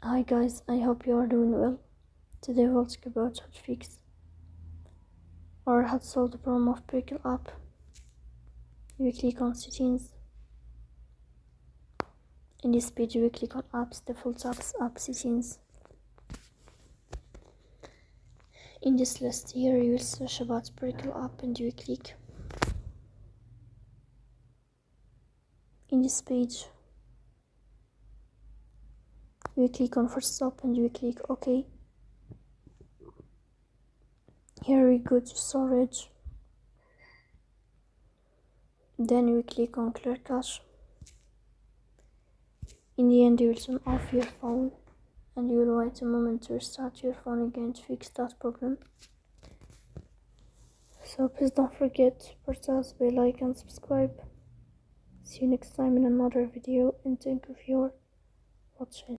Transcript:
Hi guys, I hope you are doing well. Today we'll talk about how to fix or how to solve the problem of Prequel app. You click on settings. In this page you click on apps, default apps, app settings. In this list here you will search about Prequel app and you click. In this page you click on first stop and you click OK. Here we go to storage. Then you click on clear cache. In the end you will turn off your phone and you will wait a moment to restart your phone again to fix that problem. So please don't forget to press the bell icon and subscribe. See you next time in another video and thank you for watching.